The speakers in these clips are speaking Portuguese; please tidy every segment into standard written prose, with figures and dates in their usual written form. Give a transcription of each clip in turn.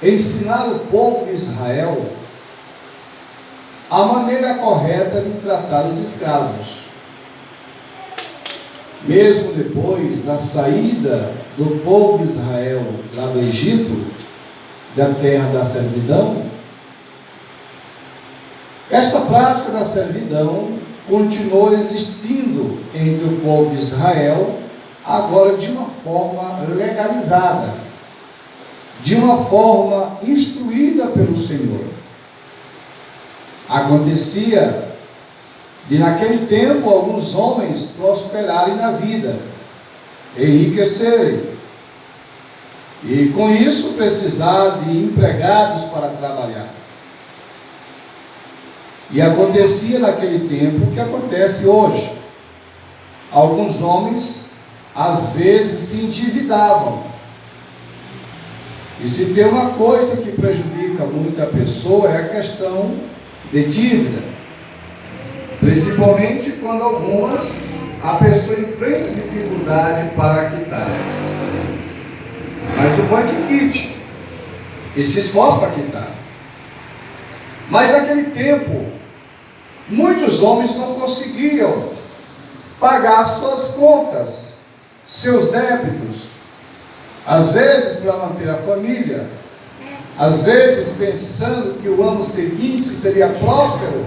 ensinar o povo de Israel a maneira correta de tratar os escravos. Mesmo depois da saída do povo de Israel lá do Egito, da terra da servidão, esta prática da servidão continuou existindo entre o povo de Israel, agora de uma forma legalizada, de uma forma instruída pelo Senhor. Acontecia de naquele tempo alguns homens prosperarem na vida, enriquecerem, e com isso precisar de empregados para trabalhar. E acontecia naquele tempo o que acontece hoje. Alguns homens às vezes se endividavam. E se tem uma coisa que prejudica muito a pessoa é a questão de dívida. Principalmente quando a pessoa enfrenta dificuldade para quitá-las. Mas o bom é que quite e se esforça para quitar. Mas naquele tempo, muitos homens não conseguiam pagar suas contas, seus débitos, às vezes para manter a família, às vezes pensando que o ano seguinte seria próspero,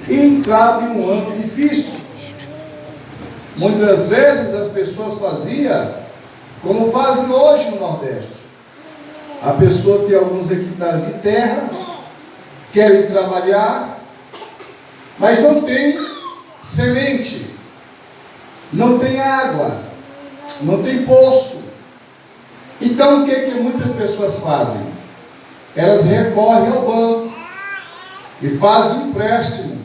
e entrava em um ano difícil. Muitas vezes as pessoas faziam como fazem hoje no Nordeste. A pessoa tem alguns hectares de terra, querem trabalhar, mas não tem semente, não tem água, não tem poço. Então o que muitas pessoas fazem? Elas recorrem ao banco e fazem um empréstimo,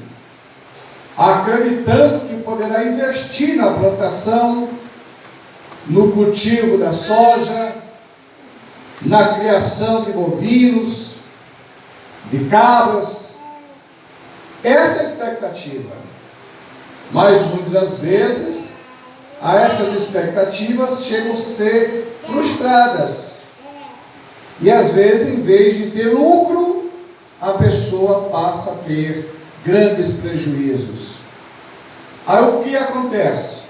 acreditando que poderá investir na plantação, no cultivo da soja, na criação de bovinos, de cabras. Essa é a expectativa. Mas muitas das vezes, essas expectativas chegam a ser frustradas. E às vezes, em vez de ter lucro, a pessoa passa a ter grandes prejuízos. Aí o que acontece?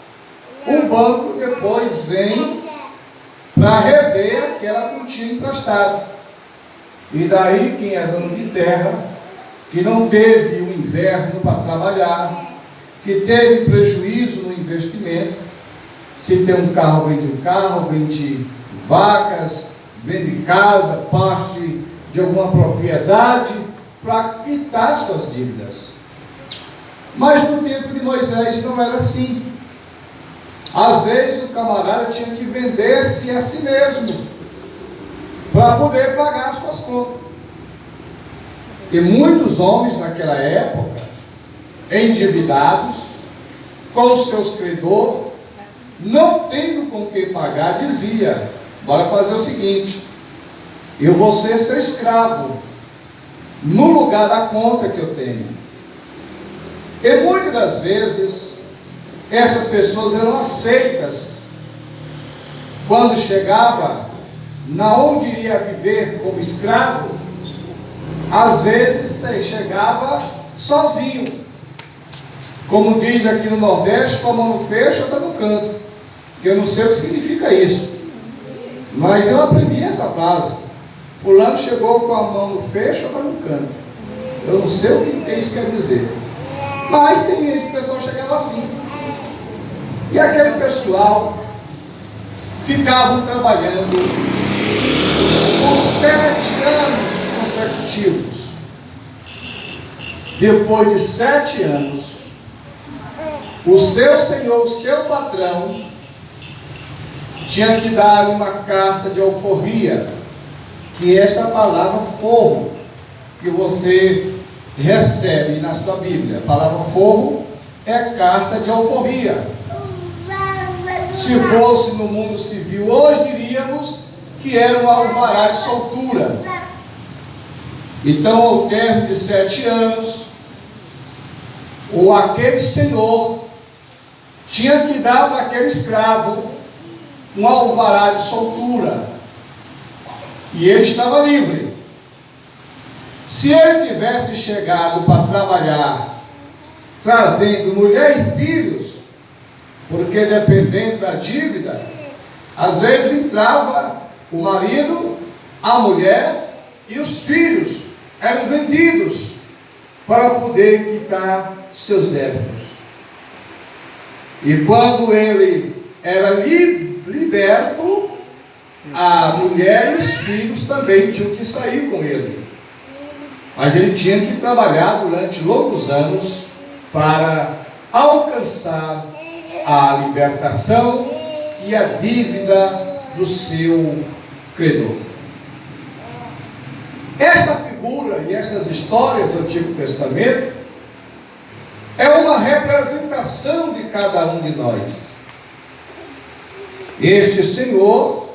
O banco depois vem para rever aquela quantia emprestada. E daí quem é dono de terra, que não teve o inverno para trabalhar, que teve prejuízo no investimento, se tem um carro, vende um carro, vende vacas, vende casa, parte de alguma propriedade, para quitar suas dívidas. Mas no tempo de Moisés não era assim. Às vezes o camarada tinha que vender-se a si mesmo para poder pagar as suas contas. E muitos homens naquela época, endividados, com seus credores, não tendo com que pagar, dizia: bora fazer o seguinte, eu vou ser seu escravo no lugar da conta que eu tenho. E muitas das vezes essas pessoas eram aceitas quando chegava na onde iria viver como escravo. Às vezes chegava sozinho, como diz aqui no Nordeste, com a mão no fecho ou está no canto, que eu não sei o que significa isso, mas eu aprendi essa frase: fulano chegou com a mão no fecho ou está no canto. Eu não sei o que isso quer dizer, mas tem esse pessoal chegava assim. E aquele pessoal ficavam trabalhando por 7 anos consecutivos. Depois de 7 anos, o seu senhor, o seu patrão, tinha que dar uma carta de alforria, que é esta palavra forro, que você recebe na sua Bíblia. A palavra forro é carta de alforria. Se fosse no mundo civil hoje, diríamos que era um alvará de soltura. Então, ao termo de 7 anos, aquele senhor tinha que dar para aquele escravo um alvará de soltura. E ele estava livre. Se ele tivesse chegado para trabalhar, trazendo mulher e filhos, porque dependendo da dívida, às vezes entrava o marido, a mulher e os filhos eram vendidos para poder quitar seus débitos. E quando ele era liberto, a mulher e os filhos também tinham que sair com ele. Mas ele tinha que trabalhar durante longos anos para alcançar a libertação e a dívida do seu credor. Esta figura e estas histórias do Antigo Testamento é uma representação de cada um de nós. Este Senhor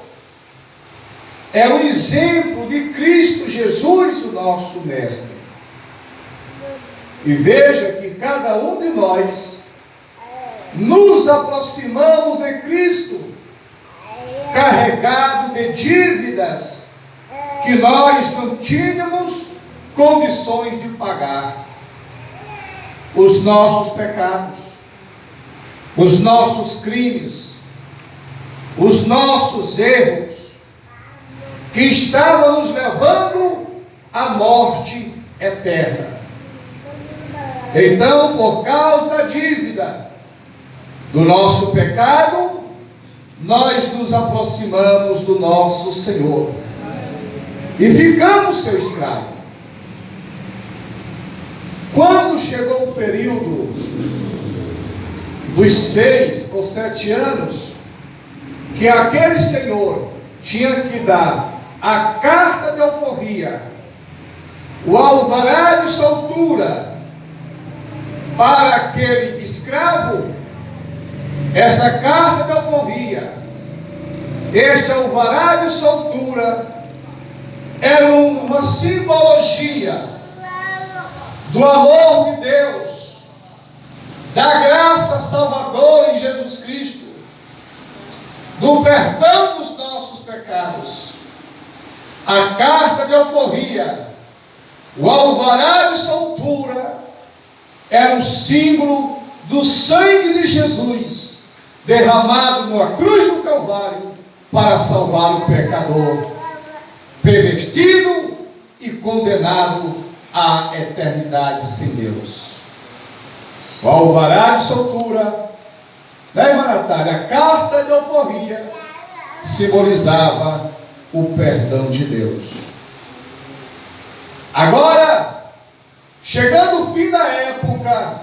é um exemplo de Cristo Jesus, o nosso Mestre. E veja que cada um de nós nos aproximamos de Cristo, carregado de dívidas que nós não tínhamos condições de pagar. Os nossos pecados, os nossos crimes, os nossos erros, que estavam nos levando à morte eterna. Então, por causa da dívida, do nosso pecado, nós nos aproximamos do nosso Senhor e ficamos seu escravo. Quando chegou o período dos 6 ou 7 anos, que aquele senhor tinha que dar a carta de alforria, o alvará de soltura para aquele escravo, esta carta de alforria, este alvará de soltura, era uma simbologia do amor de Deus, da graça salvadora em Jesus Cristo, do perdão dos nossos pecados. A carta de alforria, o alvará de soltura, era um símbolo do sangue de Jesus, derramado numa cruz do Calvário, para salvar o pecador, pervertido e condenado à eternidade sem Deus. O alvará de soltura, né, irmã Natália? A carta de alforria simbolizava o perdão de Deus. Agora, chegando o fim da época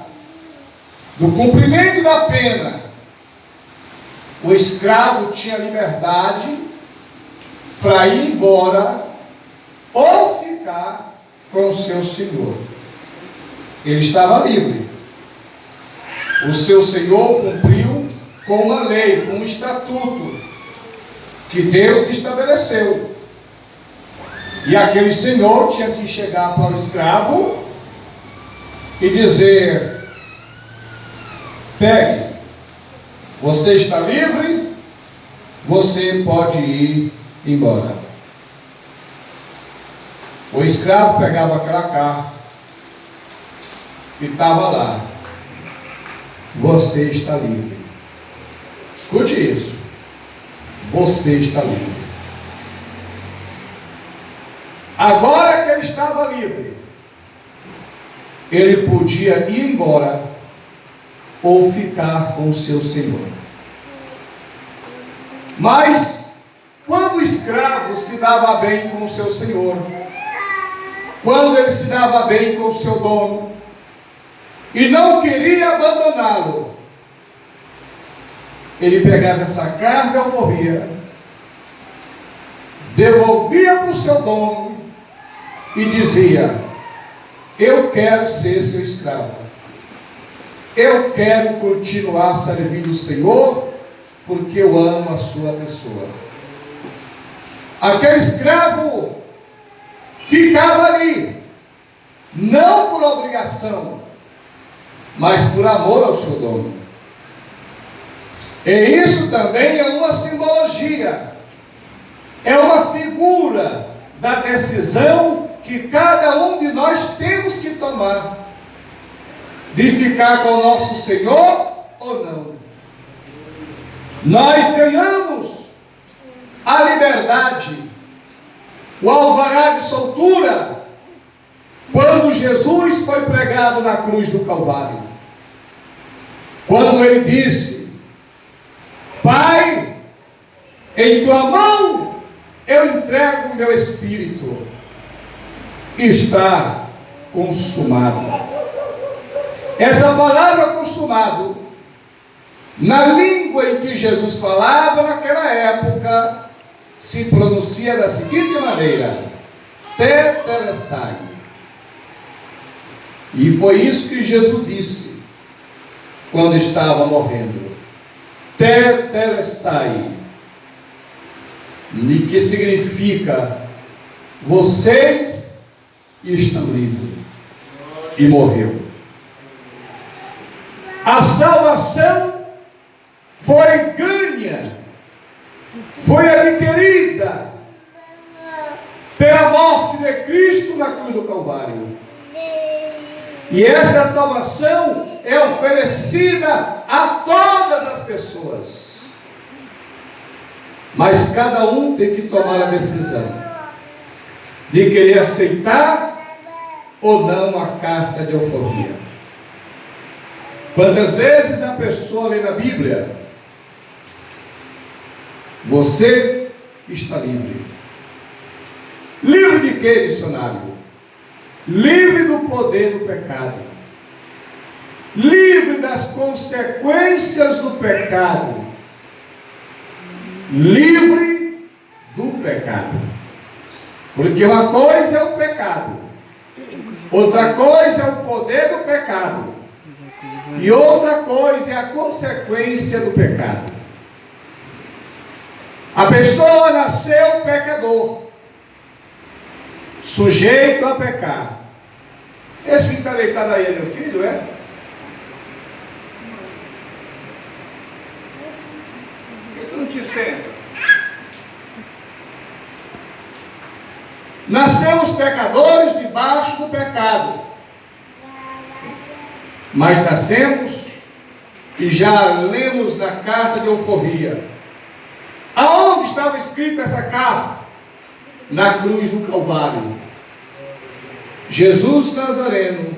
do cumprimento da pena, o escravo tinha liberdade para ir embora ou ficar com o seu senhor. Ele estava livre. O seu senhor cumpriu com uma lei, com um estatuto que Deus estabeleceu. E aquele senhor tinha que chegar para o escravo e dizer: pegue, você está livre, você pode ir embora. O escravo pegava aquela carta e estava lá: você está livre. Escute isso: você está livre. Agora que ele estava livre, ele podia ir embora ou ficar com o seu senhor. Mas quando o escravo se dava bem com o seu senhor, quando ele se dava bem com o seu dono e não queria abandoná-lo, ele pegava essa carta de alforria, devolvia para o seu dono e dizia: eu quero ser seu escravo, eu quero continuar servindo o Senhor, porque eu amo a sua pessoa. Aquele escravo ficava ali, não por obrigação, mas por amor ao seu dono. E isso também é uma simbologia é uma figura da decisão que cada um de nós temos que tomar, de ficar com o nosso Senhor ou não. Nós ganhamos a liberdade, o alvará de soltura, quando Jesus foi pregado na cruz do Calvário. Quando ele disse: Pai, em tua mão eu entrego o meu espírito, está consumado. Essa palavra consumado, na língua em que Jesus falava naquela época, se pronuncia da seguinte maneira: tetelestai. E foi isso que Jesus disse quando estava morrendo. Tetelestai, que significa: vocês estão livres. E morreu. A salvação foi ganha, foi adquirida pela morte de Cristo na cruz do Calvário. E esta salvação é oferecida a todas as pessoas. Mas cada um tem que tomar a decisão de querer aceitar ou não a carta de alforria. Quantas vezes a pessoa lê na Bíblia: você está livre. Livre de quê, missionário? Livre do poder do pecado. Livre das consequências do pecado. Livre do pecado. Porque uma coisa é o pecado, outra coisa é o poder do pecado, e outra coisa é a consequência do pecado. A pessoa nasceu pecador, sujeito a pecar. Esse que está deitado aí é meu filho, é? Por que tu não te senta? Nascemos pecadores debaixo do pecado, mas nascemos e já lemos na carta de alforria. Aonde estava escrita essa carta? Na cruz do Calvário. Jesus Nazareno,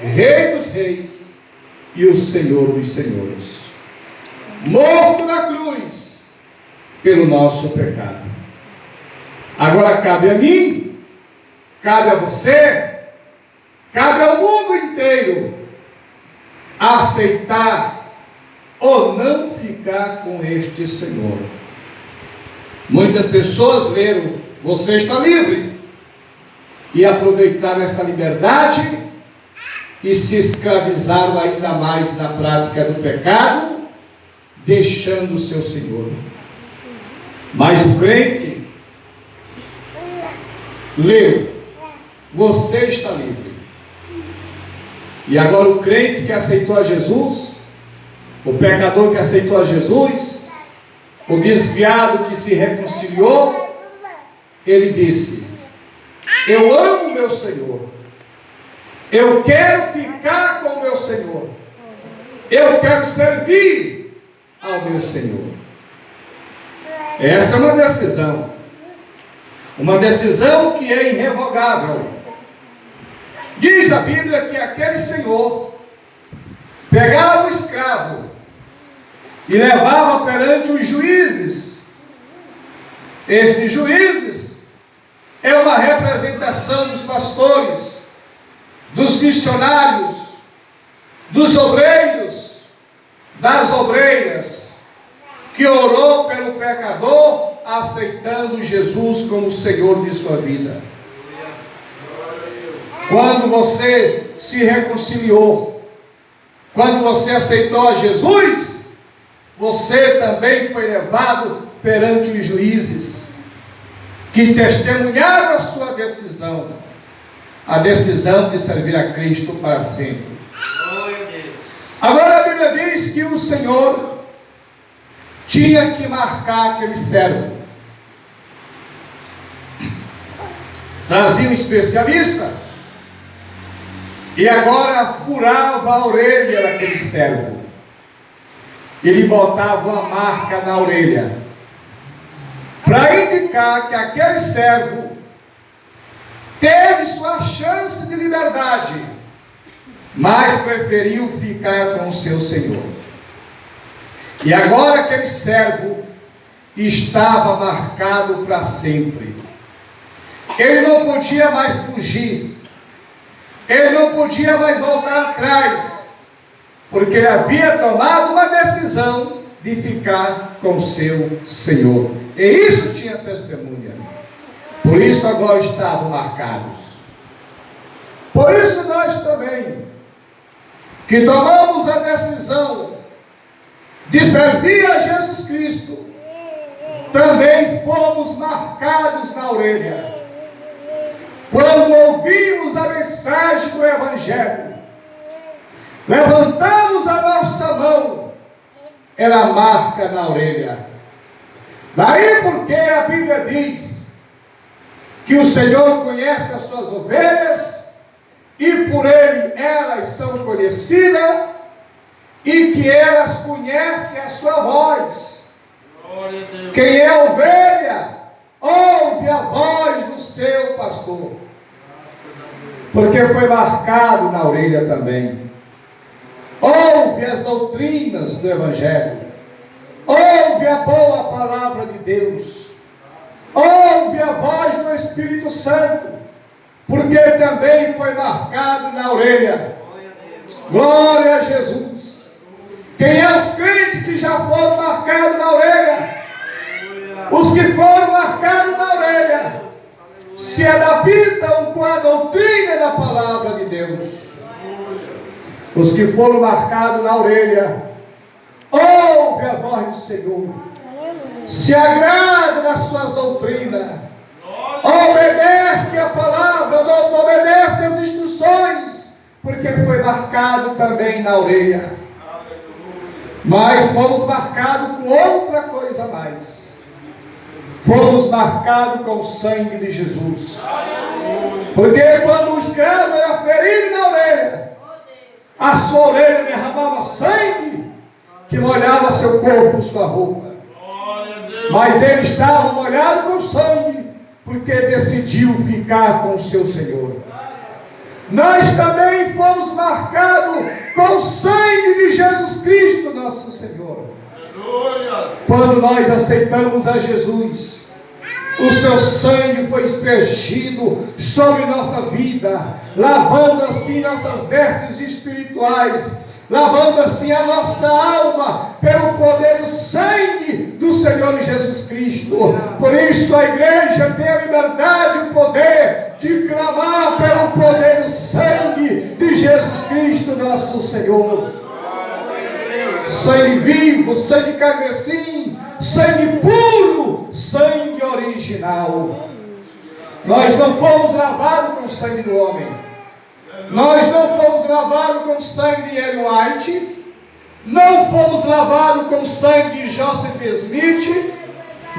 Rei dos Reis e o Senhor dos Senhores, morto na cruz pelo nosso pecado. Agora cabe a mim, cabe a você, cabe ao mundo inteiro aceitar ou não ficar com este Senhor. Muitas pessoas leram: você está livre, e aproveitaram esta liberdade e se escravizaram ainda mais na prática do pecado, deixando o seu Senhor. Mas o crente leu: você está livre. E agora o crente que aceitou a Jesus, o pecador que aceitou a Jesus, o desviado que se reconciliou, ele disse: eu amo meu Senhor, eu quero ficar com o meu Senhor, eu quero servir ao meu Senhor. Essa é uma decisão que é irrevogável. Diz a Bíblia que aquele senhor pegava o escravo e levava perante os juízes. Estes juízes é uma representação dos pastores, dos missionários, dos obreiros, das obreiras, que orou pelo pecador, aceitando Jesus como Senhor de sua vida. Quando você se reconciliou, quando você aceitou a Jesus, você também foi levado perante os juízes, que testemunharam a sua decisão, a decisão de servir a Cristo para sempre. Agora a Bíblia diz que o Senhor tinha que marcar aquele servo. trazia um especialista e agora furava a orelha daquele servo. Ele botava uma marca na orelha para indicar que aquele servo teve sua chance de liberdade, mas preferiu ficar com o seu senhor. E agora aquele servo estava marcado para sempre. Ele não podia mais fugir, ele não podia mais voltar atrás, porque ele havia tomado uma decisão de ficar com o seu senhor. E isso tinha testemunha. Por isso agora estavam marcados. Por isso nós também, que tomamos a decisão de servir a Jesus Cristo, também fomos marcados na orelha. Quando ouvimos a mensagem do Evangelho, levantamos a nossa mão, era marca na orelha. Daí porque a Bíblia diz que o Senhor conhece as suas ovelhas, e por Ele elas são conhecidas, e que elas conhecem a sua voz. Quem é ovelha, ouve a voz do seu pastor, porque foi marcado na orelha também. Ouve as doutrinas do Evangelho, ouve a boa palavra de Deus, ouve a voz do Espírito Santo, porque também foi marcado na orelha. Glória a Jesus. Quem é os crentes que já foram marcados na orelha? Os que foram marcados na orelha se adaptam com a doutrina da palavra de Deus. Os que foram marcados na orelha ouve a voz do Senhor, se agrada das suas doutrinas, obedece a palavra, obedece as instruções, porque foi marcado também na orelha. Mas fomos marcados com outra coisa a mais. Fomos marcados com o sangue de Jesus. Porque quando o escravo era ferido na orelha, a sua orelha derramava sangue que molhava seu corpo, sua roupa. Mas ele estava molhado com sangue, porque decidiu ficar com o seu Senhor. Nós também fomos marcados com o sangue de Jesus Cristo, nosso Senhor. Quando nós aceitamos a Jesus, o seu sangue foi aspergido sobre nossa vida, lavando assim nossas vestes espirituais, lavando assim a nossa alma, pelo poder do sangue do Senhor Jesus Cristo. Por isso a igreja tem a liberdade, o poder de clamar pelo poder do sangue de Jesus Cristo, nosso Senhor. Sangue vivo, sangue carmesim, sangue puro, sangue original. Nós não fomos lavados com o sangue do homem. Nós não fomos lavados com o sangue de Ellen White. Não fomos lavados com o sangue de Joseph Smith.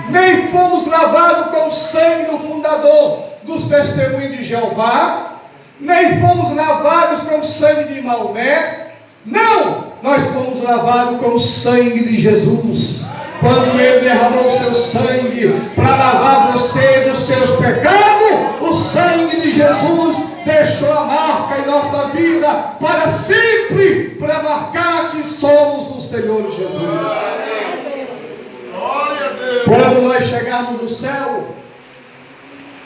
Nem fomos lavados com o sangue do fundador dos Testemunhos de Jeová. Nem fomos lavados com o sangue de Maomé. Não! Nós fomos lavados com o sangue de Jesus. Quando Ele derramou o seu sangue para lavar você dos seus pecados, o sangue de Jesus deixou a marca em nossa vida para sempre, para marcar que somos do Senhor Jesus. Quando nós chegarmos no céu,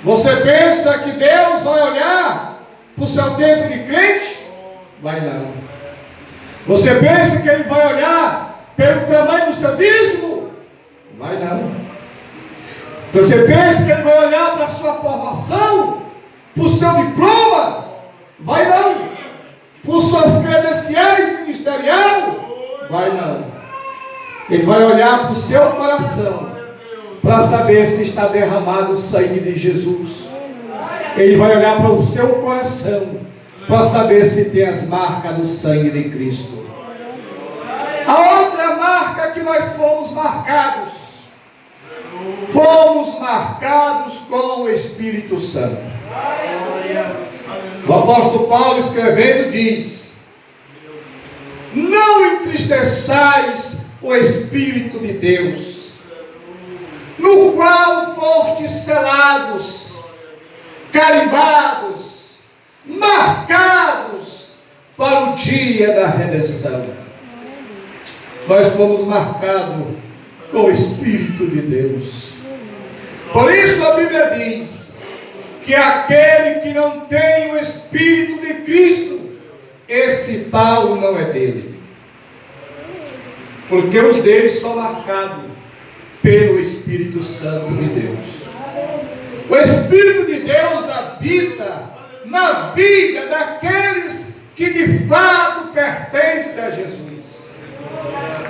você pensa que Deus vai olhar para o seu tempo de crente? Vai não. Você pensa que Ele vai olhar pelo tamanho do seu dízimo? Vai não. Você pensa que Ele vai olhar para a sua formação? Para o seu diploma? Vai não. Por suas credenciais ministeriais? Vai não. Ele vai olhar para o seu coração, para saber se está derramado o sangue de Jesus. Ele vai olhar para o seu coração, para saber se tem as marcas do sangue de Cristo. A outra marca que nós fomos marcados fomos marcados com o Espírito Santo. O apóstolo Paulo, escrevendo, diz: não entristeçais o Espírito de Deus, no qual fostes selados, carimbados, marcados para o dia da redenção. Nós fomos marcados com o Espírito de Deus. Por isso a Bíblia diz que aquele que não tem o Espírito de Cristo, esse tal não é dele. Porque os deles são marcados pelo Espírito Santo de Deus. O Espírito de Deus habita na vida daqueles que de fato pertencem a Jesus.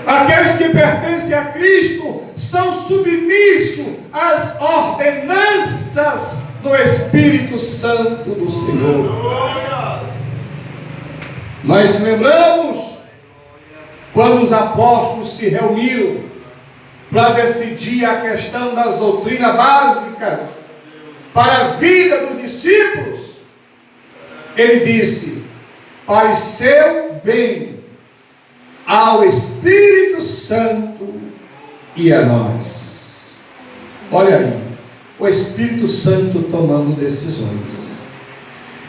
Aqueles que pertencem a Cristo são submissos às ordenanças do Espírito Santo do Senhor. Nós lembramos quando os apóstolos se reuniram para decidir a questão das doutrinas básicas para a vida dos discípulos. Ele disse: pareceu bem ao Espírito Santo e a nós. Olha aí, o Espírito Santo tomando decisões.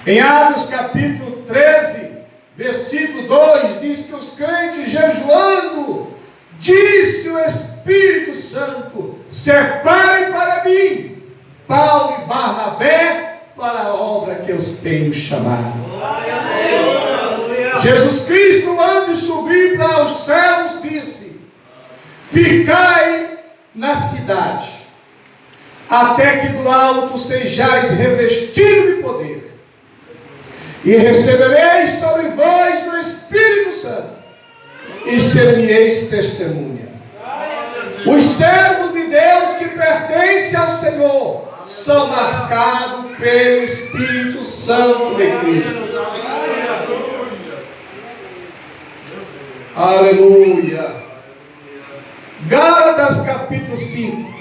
Em Atos capítulo 13, versículo 2, diz que os crentes jejuando, disse o Espírito Santo: separem para mim Paulo e Barnabé para a obra que eu os tenho chamado. Jesus Cristo, antes de subir para os céus, disse: ficai na cidade, até que do alto sejais revestidos de poder, e recebereis sobre vós o Espírito Santo, e ser-me-eis testemunha. Os servos de Deus que pertencem ao Senhor são marcados pelo Espírito Santo de Cristo. Aleluia. Gálatas capítulo 5.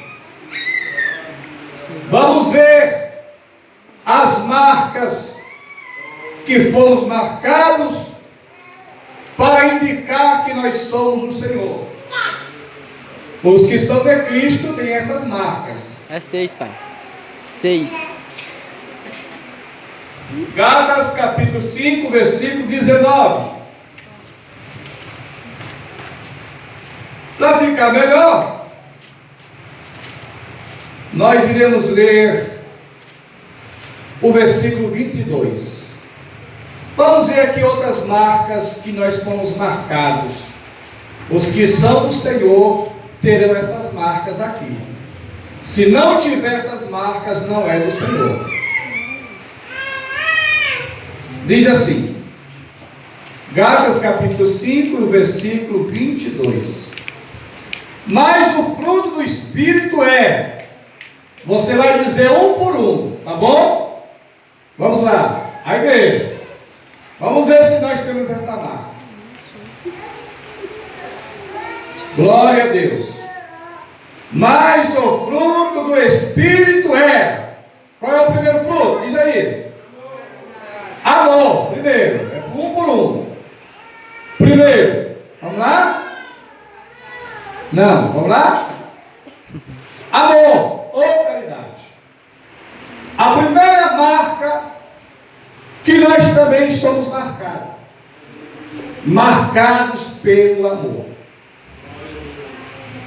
Vamos ver as marcas que fomos marcados para indicar que nós somos o Senhor. Os que são de Cristo têm essas marcas. É 6, pai. 6. Gálatas capítulo 5, versículo 19. Para ficar melhor, nós iremos ler o versículo 22. Vamos ver aqui outras marcas que nós fomos marcados. Os que são do Senhor terão essas marcas aqui. Se não tiver essas marcas, não é do Senhor. Diz assim, Gálatas capítulo 5, versículo 22. Mas o fruto do Espírito é, você vai dizer um por um, tá bom? Vamos lá, a igreja. Vamos ver se nós temos essa marca. Glória a Deus. Mas o fruto do Espírito é, qual é o primeiro fruto? Diz aí. Amor, primeiro, é um por um. Primeiro, vamos lá? Não, vamos lá? Amor ou caridade. A primeira marca que nós também somos marcados. Marcados pelo amor.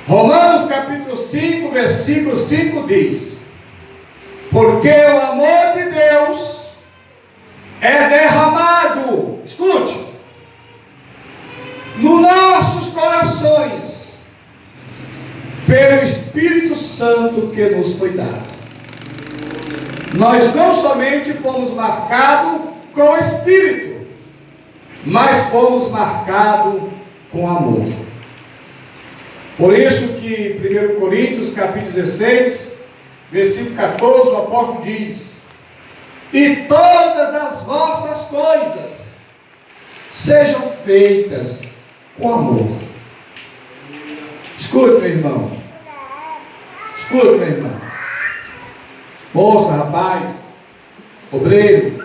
Romanos capítulo 5, versículo 5 diz: porque o amor de Deus é derramado, escute, nos nossos corações, pelo Espírito Santo que nos foi dado. Nós não somente fomos marcados com o Espírito, mas fomos marcados com amor. Por isso que 1 Coríntios capítulo 16, versículo 14, o apóstolo diz: e todas as vossas coisas sejam feitas com amor. Escute, meu irmão. Escute, minha irmã. Moça, rapaz, obreiro.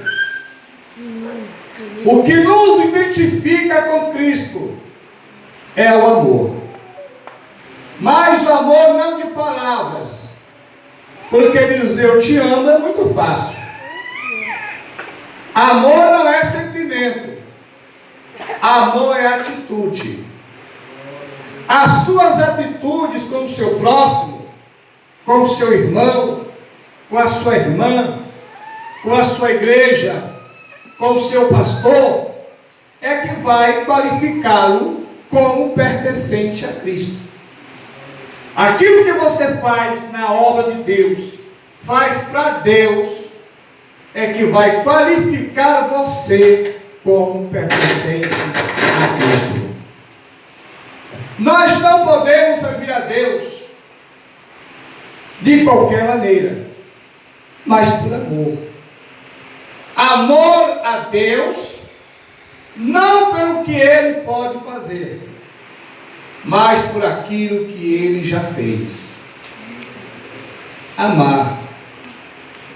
O que nos identifica com Cristo é o amor. Mas o amor não de palavras. Porque dizer eu te amo é muito fácil. Amor não é sentimento. Amor é atitude. As suas atitudes com o seu próximo, com o seu irmão, com a sua irmã, com a sua igreja, com o seu pastor, é que vai qualificá-lo como pertencente a Cristo. Aquilo que você faz na obra de Deus, faz para Deus, é que vai qualificar você como pertencente a Cristo. Nós não podemos servir a Deus de qualquer maneira, mas por amor. Amor a Deus, não pelo que Ele pode fazer, mas por aquilo que Ele já fez. Amar.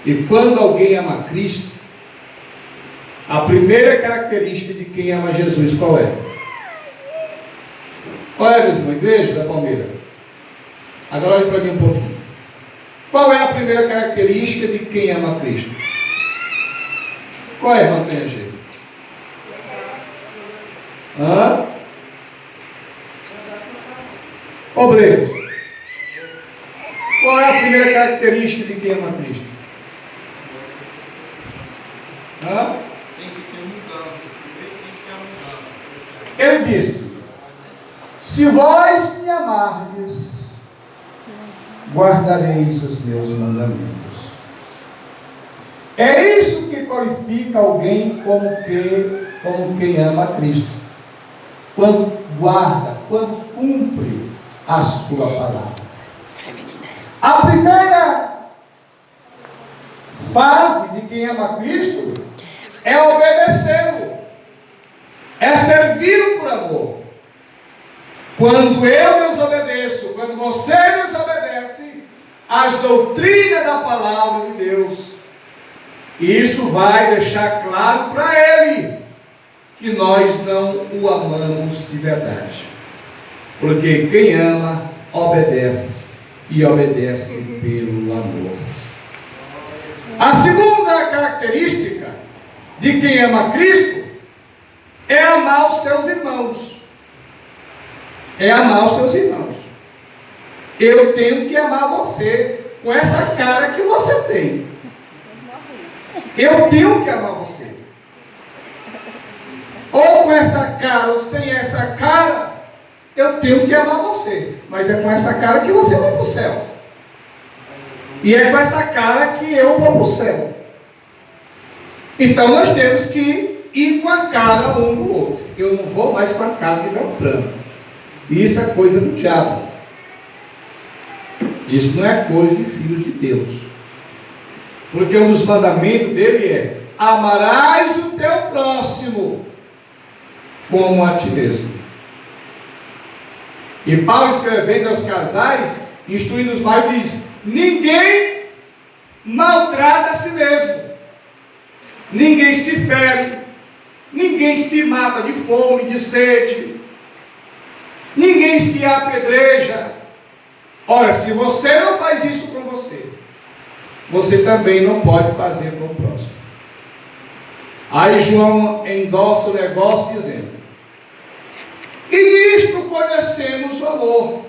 E quando alguém ama Cristo, a primeira característica de quem ama Jesus, qual é? Qual é, meus irmãos? Igreja da Palmeira? Agora olhe para mim um pouquinho. Qual é a primeira característica de quem ama Cristo? Qual é, irmão Tenha? Hã? Obreiros. Qual é a primeira característica de quem ama Cristo? Hã? Tem que ter mudança. Primeiro tem que ter a mudança. Ele disse: se vós me amardes, guardareis os meus mandamentos. É isso que qualifica alguém como quem ama a Cristo. Quando guarda, quando cumpre a sua palavra. A primeira fase de quem ama a Cristo é obedecê-lo, é servi-lo por amor. Quando eu desobedeço, quando você desobedece às doutrinas da palavra de Deus, isso vai deixar claro para ele que nós não o amamos de verdade. Porque quem ama, obedece, e obedece pelo amor. A segunda característica de quem ama Cristo é amar os seus irmãos. É amar os seus irmãos. Eu tenho que amar você com essa cara que você tem. Eu tenho que amar você. Ou com essa cara ou sem essa cara, eu tenho que amar você. Mas é com essa cara que você vai para o céu. E é com essa cara que eu vou para o céu. Então nós temos que ir com a cara um do outro. Eu não vou mais com a cara de Beltrano. Isso é coisa do diabo. Isso não é coisa de filhos de Deus. Porque um dos mandamentos dele é: amarás o teu próximo como a ti mesmo. E Paulo, escrevendo aos casais, instruindo os maridos, diz: ninguém maltrata a si mesmo, ninguém se fere, ninguém se mata de fome, de sede, ninguém se apedreja. Ora, se você não faz isso com você, você também não pode fazer com o próximo. Aí João endossa o negócio dizendo: e nisto conhecemos o amor,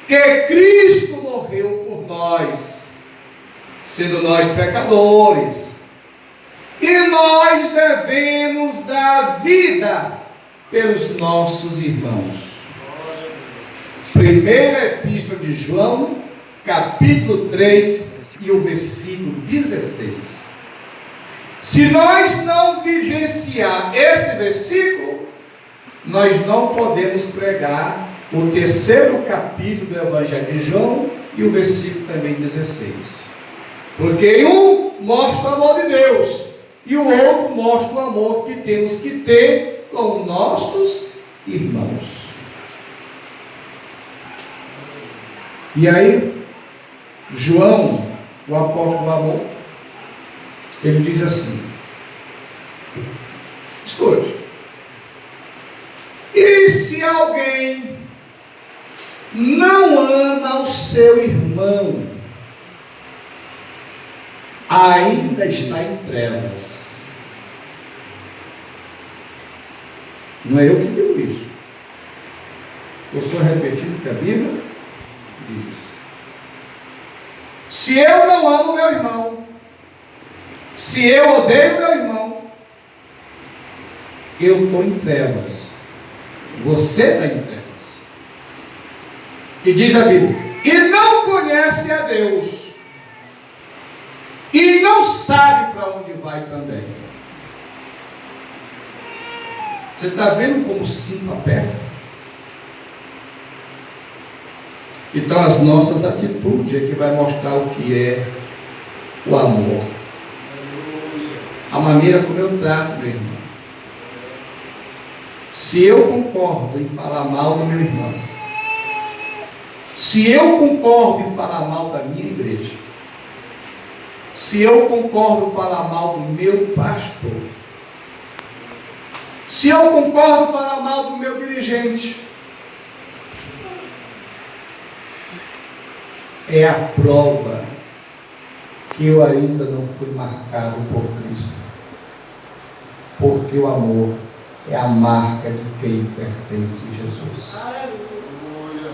que Cristo morreu por nós, sendo nós pecadores, e nós devemos dar vida pelos nossos irmãos. Primeira Epístola de João, capítulo 3 e o versículo 16. Se nós não vivenciar esse versículo, nós não podemos pregar o terceiro capítulo do Evangelho de João e o versículo também 16. Porque um mostra o amor de Deus e o outro mostra o amor que temos que ter com nossos irmãos. E aí, João, o apóstolo do amor, ele diz assim: escute, e se alguém não ama o seu irmão, ainda está em trevas. Não é eu que digo isso. Eu estou repetindo o que a Bíblia diz. Se eu não amo meu irmão, se eu odeio meu irmão, eu estou em trevas. Você está em trevas. E diz a Bíblia: e não conhece a Deus, e não sabe para onde vai também. Você está vendo como o cinto aperta? Então as nossas atitudes é que vai mostrar o que é o amor. A maneira como eu trato meu irmão. Se eu concordo em falar mal do meu irmão, se eu concordo em falar mal da minha igreja, se eu concordo em falar mal do meu pastor, se eu concordo em falar mal do meu dirigente, é a prova que eu ainda não fui marcado por Cristo. Porque o amor é a marca de quem pertence a Jesus. Aleluia.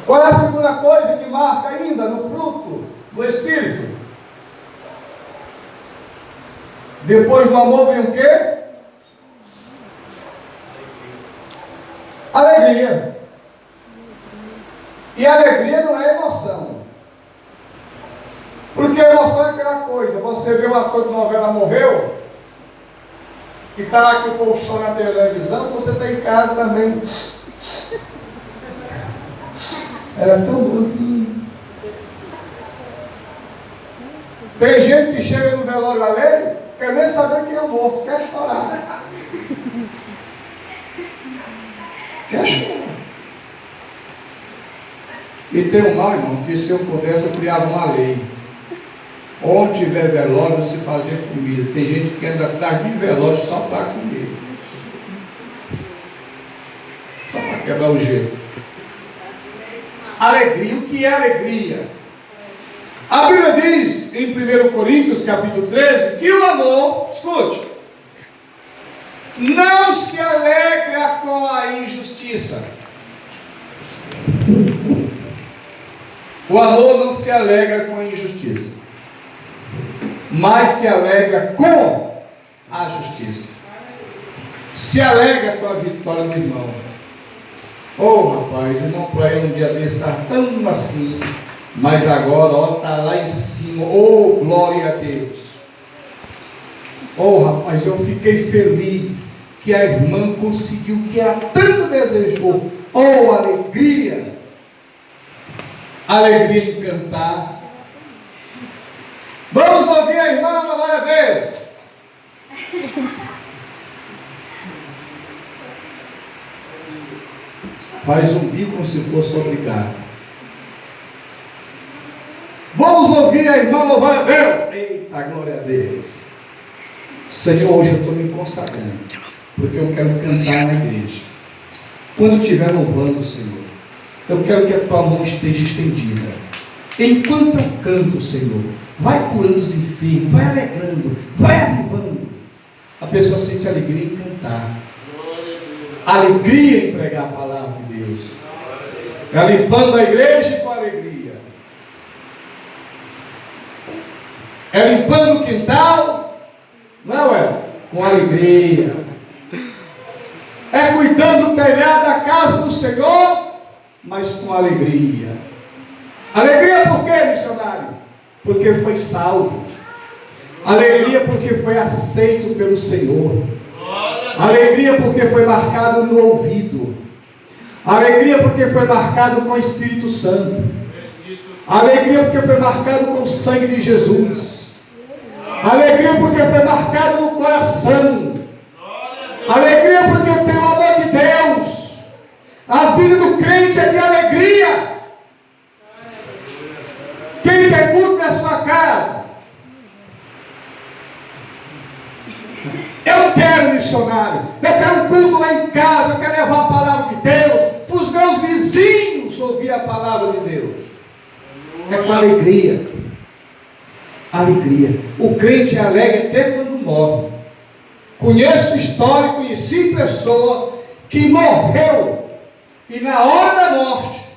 Qual é a segunda coisa que marca ainda no fruto do Espírito? Depois do amor vem o quê? Alegria. E alegria não é emoção. Porque emoção é aquela coisa, você vê um ator de novela morreu, e está lá que o povo chora na televisão, você está em casa também. Era tão bonzinho. Tem gente que chega no velório alheio, quer nem saber quem é o morto, quer chorar. Quer chorar. E tem um mal, irmão, que se eu pudesse eu criava uma lei. Onde tiver velório, se fazer comida. Tem gente que anda atrás de velório só para comer. Só para quebrar o gelo. Alegria. O que é alegria? A Bíblia diz em 1 Coríntios capítulo 13 que o amor, escute, não se alegra com a injustiça. O amor não se alegra com a injustiça, mas se alegra com a justiça. Se alegra com a vitória do irmão. Oh rapaz, o irmão para ele um dia desse está tão assim, mas agora ó, está lá em cima. Oh, glória a Deus. Oh rapaz, eu fiquei feliz que a irmã conseguiu o que ela tanto desejou. Oh, alegria. Alegria em cantar. Vamos ouvir a irmã, glória a Deus. Faz um bico como se fosse obrigado. Vamos ouvir a irmã, louvar a Deus. Eita, glória a Deus. Senhor, hoje eu estou me consagrando, porque eu quero cantar na igreja. Quando eu estiver louvando o Senhor, eu quero que a tua mão esteja estendida. Enquanto eu canto, Senhor, vai curando os enfermos, vai alegrando, vai avivando. A pessoa sente alegria em cantar, alegria em pregar a palavra de Deus, é limpando a igreja com alegria, é limpando o quintal, não é? Com alegria, é cuidando do telhado da casa do Senhor, mas com alegria. Alegria por quê, missionário? Porque foi salvo. Alegria porque foi aceito pelo Senhor. Alegria porque foi marcado no ouvido. Alegria porque foi marcado com o Espírito Santo. Alegria porque foi marcado com o sangue de Jesus. Alegria porque foi marcado no coração. Alegria porque eu tenho o amor de Deus. A vida do crente é de alegria. Eu quero missionário, eu quero um culto lá em casa, eu quero levar a palavra de Deus para os meus vizinhos ouvir a palavra de Deus. É com alegria. Alegria. O crente é alegre até quando morre. Conheço história, conheci pessoa que morreu e na hora da morte,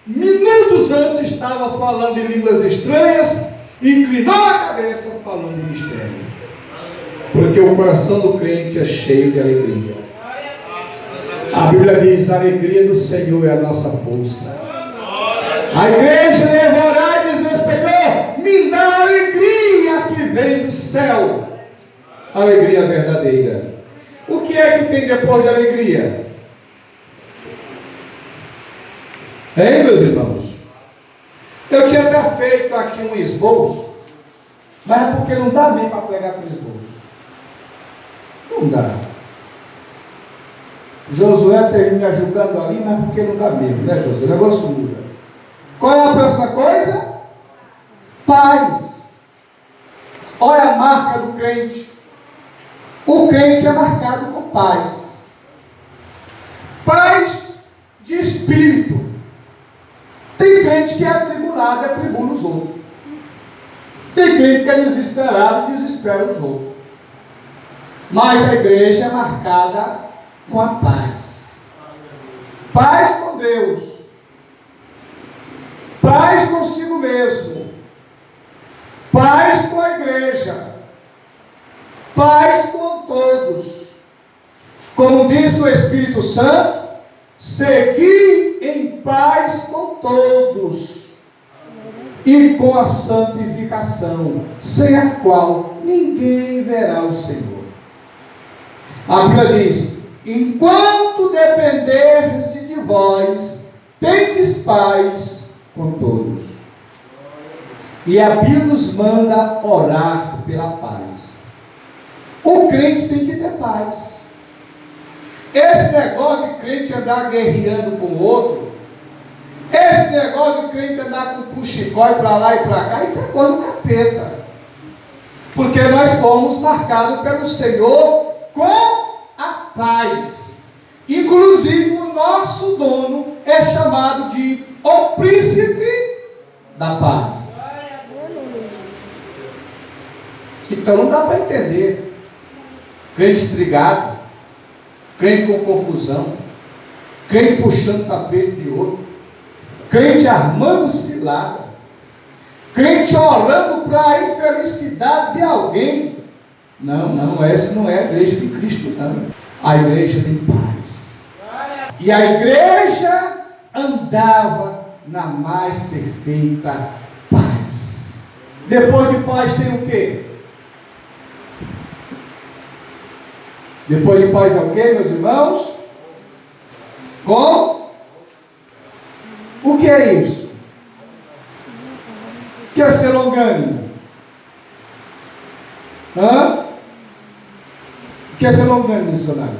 minutos antes, estava falando em línguas estranhas e inclinou a cabeça falando em mistério. Porque o coração do crente é cheio de alegria. A Bíblia diz: a alegria do Senhor é a nossa força. A igreja levará e dizer: Senhor, me dá a alegria que vem do céu. Alegria verdadeira. O que é que tem depois de alegria? Hein, meus irmãos? Eu tinha até feito aqui um esboço, mas é porque não dá nem para pregar com esboço. Não dá. Josué teve me ajudando ali, mas porque não dá mesmo, né, Josué? O negócio muda. Qual é a próxima coisa? Paz. Olha a marca do crente. O crente é marcado com paz. Paz de espírito. Tem crente que é atribulado e atribula os outros. Tem crente que é desesperado e desespera os outros. Mas a igreja é marcada com a paz. Paz com Deus. Paz consigo mesmo. Paz com a igreja. Paz com todos. Como diz o Espírito Santo, segui em paz com todos e com a santificação, sem a qual ninguém verá o Senhor. A Bíblia diz: enquanto dependerdes de vós, tendes paz com todos. E a Bíblia nos manda orar pela paz. O crente tem que ter paz. Esse negócio de crente andar guerreando com o outro, esse negócio de crente andar com puxicói para lá e para cá, isso é coisa do capeta. Porque nós fomos marcados pelo Senhor com a paz. Inclusive o nosso dono é chamado de o príncipe da paz. Então não dá para entender. Crente intrigado, crente com confusão, crente puxando tapete de outro, crente armando cilada, crente orando para a infelicidade de alguém. Não, essa não é a igreja de Cristo, não. A igreja tem paz. E a igreja andava na mais perfeita paz. Depois de paz tem o quê? Depois de paz é o quê, meus irmãos? Com? O que é isso? O que é ser longânimo? O que é ser longânimo, missionário?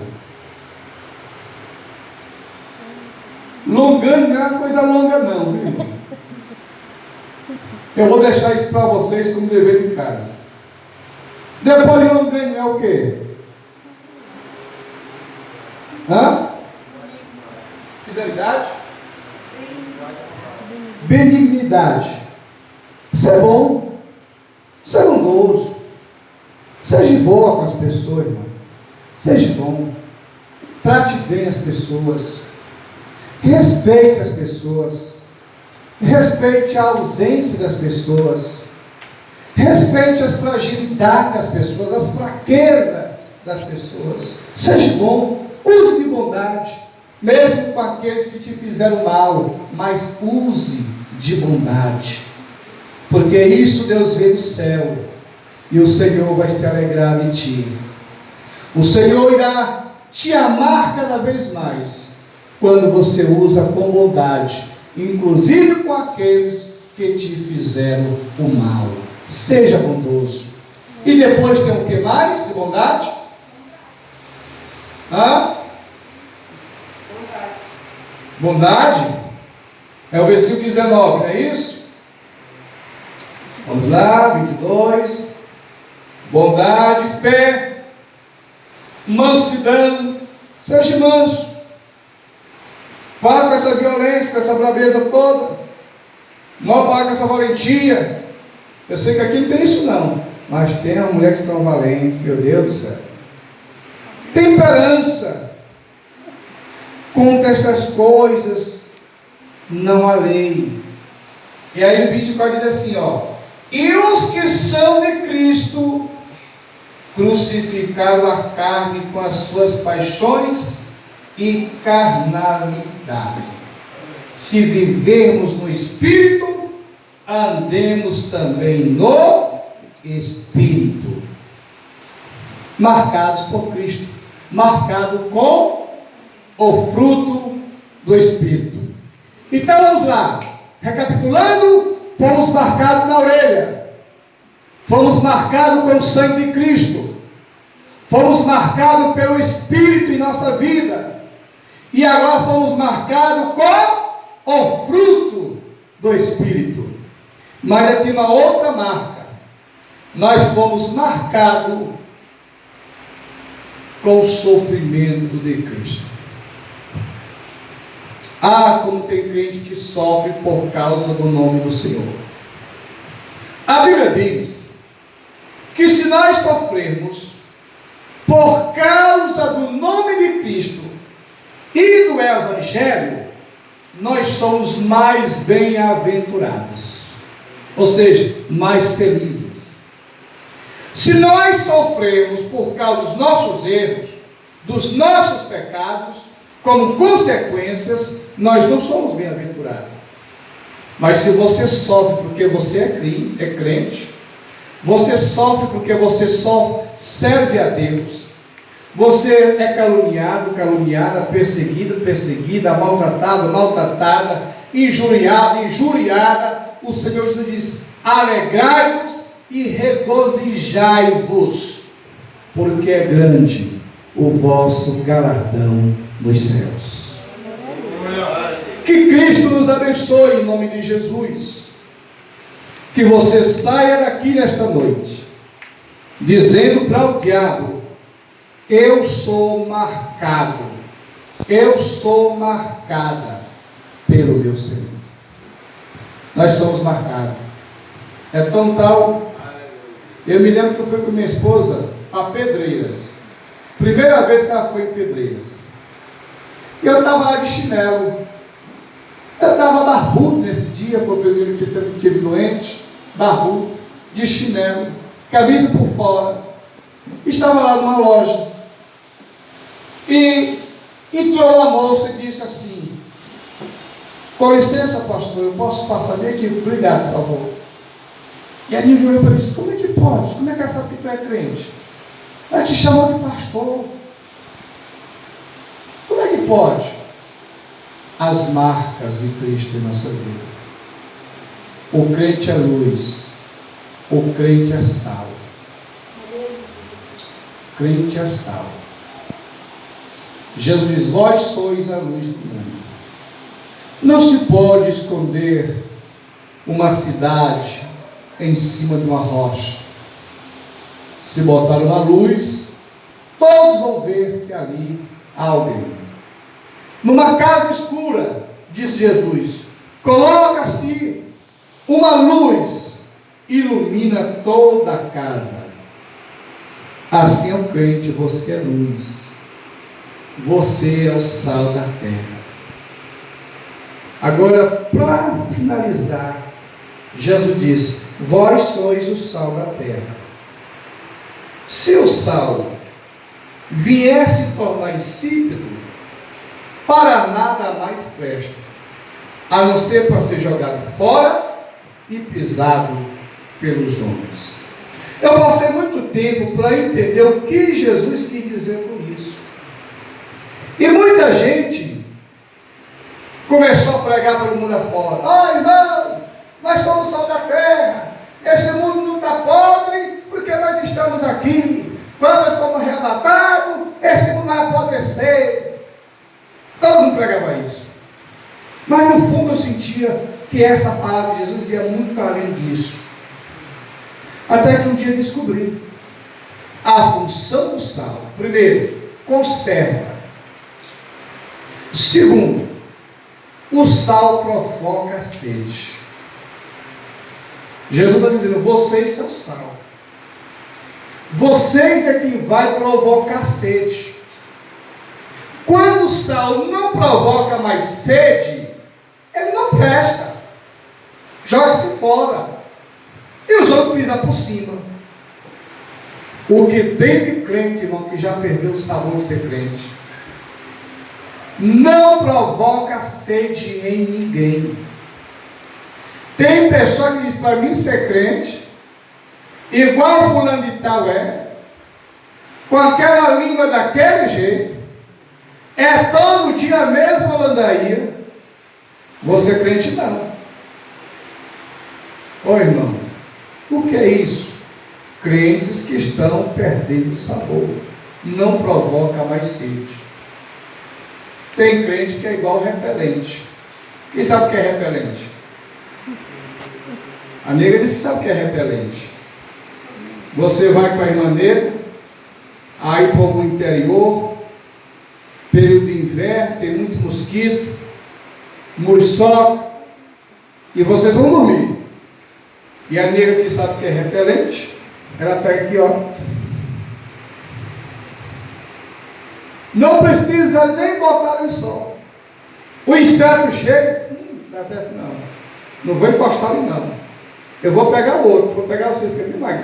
Longânimo não é uma coisa longa não, viu? Eu vou deixar isso para vocês como dever de casa. Depois de longânimo é o quê? Fidelidade? Benignidade. Isso é bom. Isso é bondoso. Seja boa com as pessoas, irmão. Seja bom. Trate bem as pessoas. Respeite as pessoas. Respeite a ausência das pessoas. Respeite as fragilidades das pessoas, as fraquezas das pessoas. Seja bom. Use de bondade, mesmo com aqueles que te fizeram mal, mas use de bondade, porque isso Deus vê do céu, e o Senhor vai se alegrar de ti. O Senhor irá te amar cada vez mais, quando você usa com bondade, inclusive com aqueles que te fizeram o mal. Seja bondoso. E depois tem o que mais de bondade? Bondade é o versículo 19, não é isso? Vamos lá, 22. Bondade, fé, mansidão. Seja manso. Para com essa violência, com essa braveza toda. Não para com essa valentia. Eu sei que aqui não tem isso não, mas tem uma mulher que são valentes, meu Deus do céu. Temperança. Contra estas coisas não há lei. E aí no 24 diz assim, ó: e os que são de Cristo crucificaram a carne com as suas paixões e carnalidade. Se vivermos no Espírito, andemos também no Espírito. Marcados por Cristo, marcado com o fruto do Espírito. Então vamos lá, recapitulando: fomos marcados na orelha, fomos marcados com o sangue de Cristo, fomos marcados pelo Espírito em nossa vida, e agora fomos marcados com o fruto do Espírito. Mas tem uma outra marca: nós fomos marcados com o sofrimento de Cristo. Ah, como tem crente que sofre por causa do nome do Senhor. A Bíblia diz que se nós sofrermos por causa do nome de Cristo e do Evangelho, nós somos mais bem-aventurados, ou seja, mais felizes. Se nós sofrermos por causa dos nossos erros, dos nossos pecados, como consequências, nós não somos bem-aventurados. Mas se você sofre porque você é crente, você sofre porque você só serve a Deus, você é caluniado, caluniada, perseguido, perseguida, maltratado, maltratada, injuriado, injuriada, o Senhor Jesus diz: alegrai-vos e regozijai-vos, porque é grande o vosso galardão nos céus. Que Cristo nos abençoe em nome de Jesus. Que você saia daqui nesta noite dizendo para o diabo: eu sou marcado, eu sou marcada pelo meu Senhor. Nós somos marcados. É tão tal. Eu me lembro que eu fui com minha esposa a Pedreiras. Primeira vez que ela foi em Pedreiras. Eu estava lá de chinelo. Eu estava barbudo nesse dia, foi o primeiro que eu tive doente, barbudo, de chinelo, camisa por fora. Estava lá numa loja. E entrou uma moça e disse assim: com licença, pastor, eu posso passar bem aqui? Obrigado, por favor. E a Nívia olhou para mim e disse: como é que pode? Como é que ela sabe que tu é crente? Ela te chamou de pastor. Como é que pode? As marcas de Cristo em nossa vida. O crente é luz, o crente é sal. O crente é sal. Jesus diz: vós sois a luz do mundo. Não se pode esconder uma cidade em cima de uma rocha. Se botar uma luz, todos vão ver que ali há alguém. Numa casa escura, disse Jesus, coloca-se uma luz, ilumina toda a casa. Assim é o crente: você é luz, você é o sal da terra. Agora, para finalizar, Jesus diz: vós sois o sal da terra. Se o sal vier se tornar insípido, para nada mais presta, a não ser para ser jogado fora e pisado pelos homens. Eu passei muito tempo para entender o que Jesus quis dizer com isso. E muita gente começou a pregar para o mundo afora: ó, irmão, nós somos sal da terra, esse mundo não está podre porque nós estamos aqui. Quando nós fomos arrebatados, esse mundo vai apodrecer. Todo mundo pregava isso. Mas no fundo eu sentia que essa palavra de Jesus ia muito além disso. Até que um dia descobri A função do sal, primeiro, conserva. Segundo, o sal provoca a sede. Jesus está dizendo, vocês são sal. Vocês é quem vai provocar sede. Quando o sal não provoca mais sede, ele não presta. Joga-se fora. E os outros pisam por cima. O que tem de crente, irmão, que já perdeu o sabor de ser crente, não provoca sede em ninguém. Tem pessoa que diz para mim ser crente, igual fulano de tal com aquela língua daquele jeito, é todo dia a mesma landaia. Você crente não. Ô irmão, o que é isso? Crentes que estão perdendo o sabor, não provoca mais sede. Tem crente que é igual repelente. Quem sabe o que é repelente? A negra disse que sabe o que é repelente. Você vai com a irmã negra, aí para o interior, período de inverno, tem muito mosquito, muriçoca, e vocês vão dormir. E a negra que sabe o que é repelente, ela pega aqui, ó. Não precisa nem botar no sol. O inseto chega, dá certo não. Não vou encostar ali não. Eu vou pegar o outro, vou pegar vocês que é mais.